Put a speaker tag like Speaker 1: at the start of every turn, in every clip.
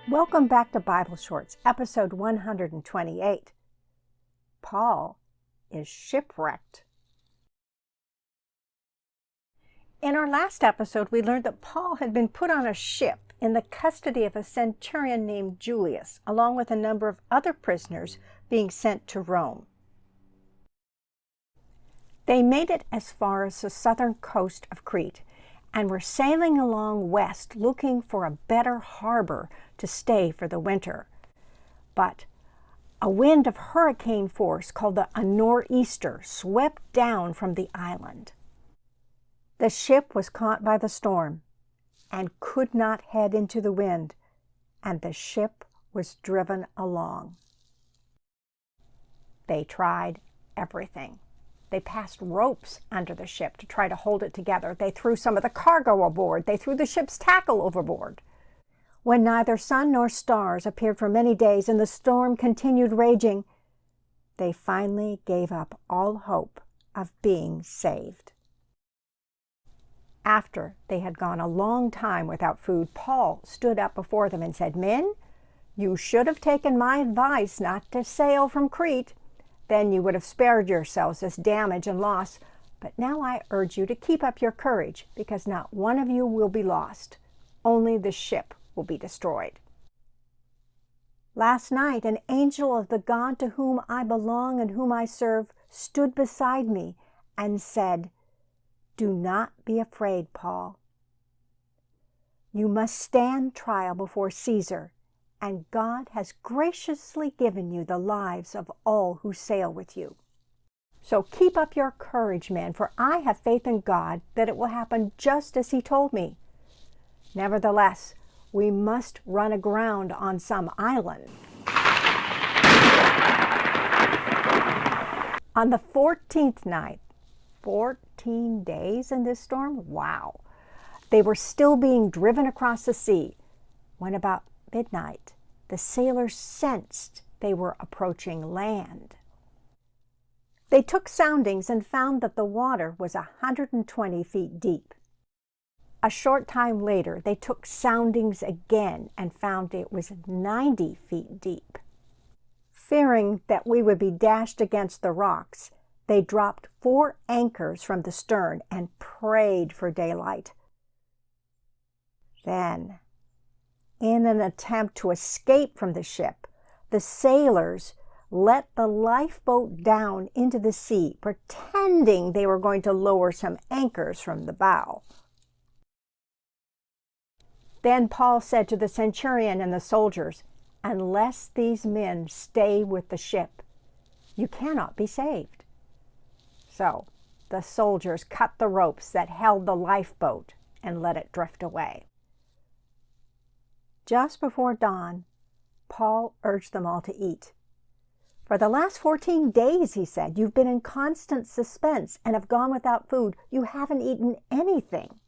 Speaker 1: Welcome back to Bible Shorts, episode 128. Paul is shipwrecked. In our last episode, we learned that Paul had been put on a ship in the custody of a centurion named Julius, along with a number of other prisoners being sent to Rome. They made it as far as the southern coast of Crete and were sailing along west looking for a better harbor to stay for the winter. But a wind of hurricane force called a nor'easter swept down from the island. The ship was caught by the storm and could not head into the wind, and the ship was driven along. They tried everything. They passed ropes under the ship to try to hold it together. They threw some of the cargo aboard. They threw the ship's tackle overboard. When neither sun nor stars appeared for many days and the storm continued raging, they finally gave up all hope of being saved. After they had gone a long time without food, Paul stood up before them and said, "Men, you should have taken my advice not to sail from Crete. Then you would have spared yourselves this damage and loss. But now I urge you to keep up your courage, because not one of you will be lost. Only the ship will be destroyed. Last night, an angel of the God to whom I belong and whom I serve stood beside me and said, 'Do not be afraid, Paul. You must stand trial before Caesar, and God has graciously given you the lives of all who sail with you. So keep up your courage, men, for I have faith in God that it will happen just as he told me. Nevertheless, we must run aground on some island.'" On the 14th night, 14 days in this storm? Wow! They were still being driven across the sea when about midnight, the sailors sensed they were approaching land. They took soundings and found that the water was 120 feet deep. A short time later, they took soundings again and found it was 90 feet deep. Fearing that we would be dashed against the rocks, they dropped 4 anchors from the stern and prayed for daylight. Then, in an attempt to escape from the ship, the sailors let the lifeboat down into the sea, pretending they were going to lower some anchors from the bow. Then Paul said to the centurion and the soldiers, "Unless these men stay with the ship, you cannot be saved." So the soldiers cut the ropes that held the lifeboat and let it drift away. Just before dawn, Paul urged them all to eat. "For the last 14 days, he said, you've been in constant suspense and have gone without food. You haven't eaten anything.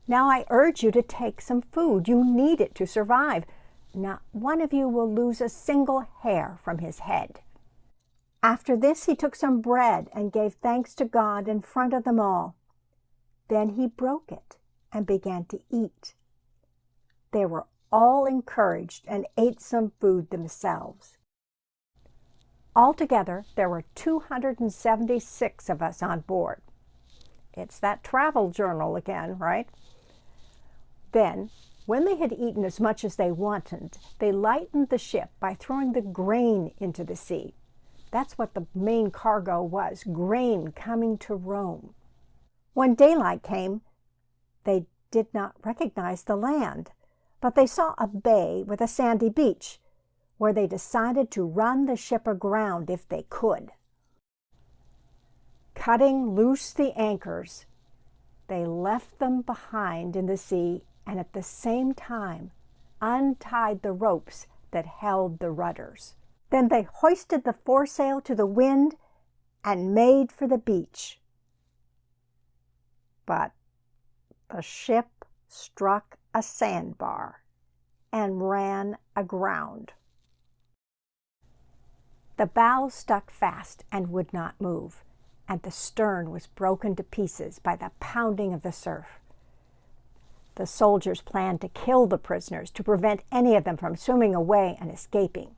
Speaker 1: Now I urge you to take some food. You need it to survive. Not one of you will lose a single hair from his head." After this, he took some bread and gave thanks to God in front of them all. Then he broke it and began to eat. They were all encouraged and ate some food themselves. Altogether, there were 276 of us on board. It's that travel journal again, right? Then, when they had eaten as much as they wanted, they lightened the ship by throwing the grain into the sea. That's what the main cargo was, grain coming to Rome. When daylight came, they did not recognize the land, but they saw a bay with a sandy beach, where they decided to run the ship aground if they could. Cutting loose the anchors, they left them behind in the sea and at the same time untied the ropes that held the rudders. Then they hoisted the foresail to the wind and made for the beach. But the ship struck a sandbar and ran aground. The bow stuck fast and would not move, and the stern was broken to pieces by the pounding of the surf. The soldiers planned to kill the prisoners to prevent any of them from swimming away and escaping.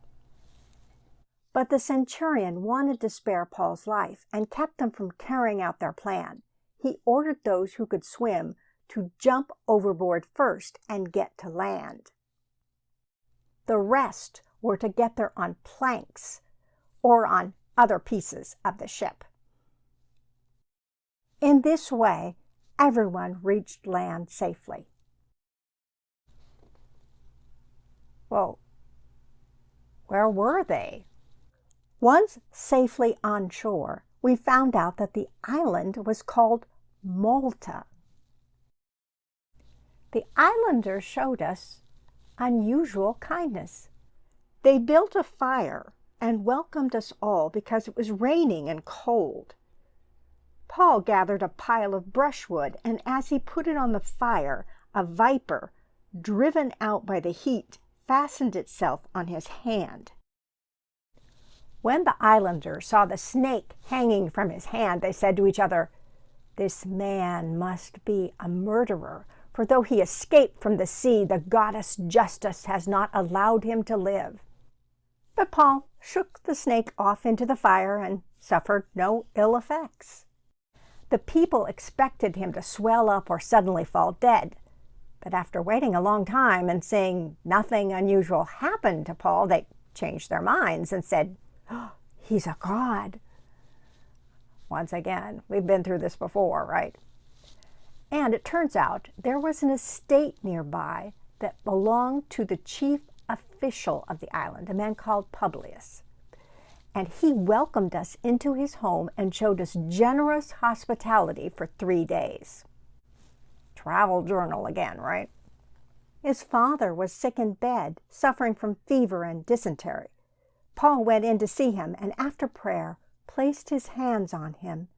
Speaker 1: But the centurion wanted to spare Paul's life and kept them from carrying out their plan. He ordered those who could swim to jump overboard first and get to land. The rest were to get there on planks or on other pieces of the ship. In this way, everyone reached land safely. Well, where were they? Once safely on shore, we found out that the island was called Malta. The islanders showed us unusual kindness. They built a fire and welcomed us all because it was raining and cold. Paul gathered a pile of brushwood, and as he put it on the fire, a viper, driven out by the heat, fastened itself on his hand. When the islanders saw the snake hanging from his hand, they said to each other, "This man must be a murderer, for though he escaped from the sea, the goddess Justice has not allowed him to live." But Paul shook the snake off into the fire and suffered no ill effects. The people expected him to swell up or suddenly fall dead. But after waiting a long time and seeing nothing unusual happen to Paul, they changed their minds and said, "Oh, he's a god." Once again, we've been through this before, right? And it turns out there was an estate nearby that belonged to the chief official of the island, a man called Publius. And he welcomed us into his home and showed us generous hospitality for 3 days. Travel journal again, right? His father was sick in bed, suffering from fever and dysentery. Paul went in to see him and after prayer placed his hands on him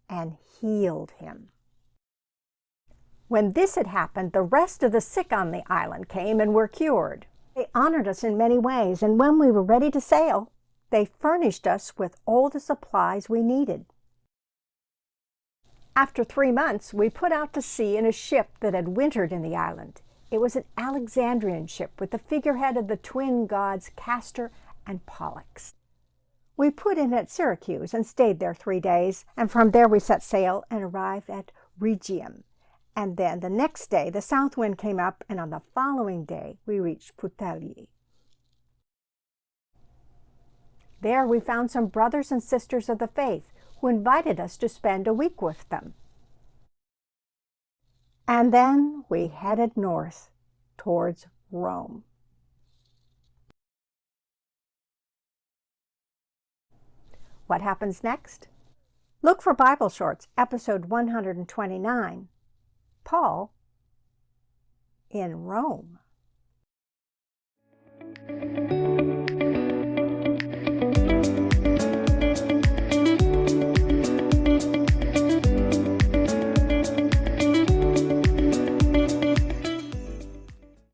Speaker 1: and healed him. When this had happened, the rest of the sick on the island came and were cured. They honored us in many ways, and when we were ready to sail, they furnished us with all the supplies we needed. After 3 months, we put out to sea in a ship that had wintered in the island. It was an Alexandrian ship with the figurehead of the twin gods Castor and Pollux. We put in at Syracuse and stayed there 3 days, and from there we set sail and arrived at Rhegium. And then the next day the south wind came up, and on the following day we reached Puteoli. There we found some brothers and sisters of the faith who invited us to spend a week with them. And then we headed north towards Rome. What happens next? Look for Bible Shorts, episode 129, Paul in Rome.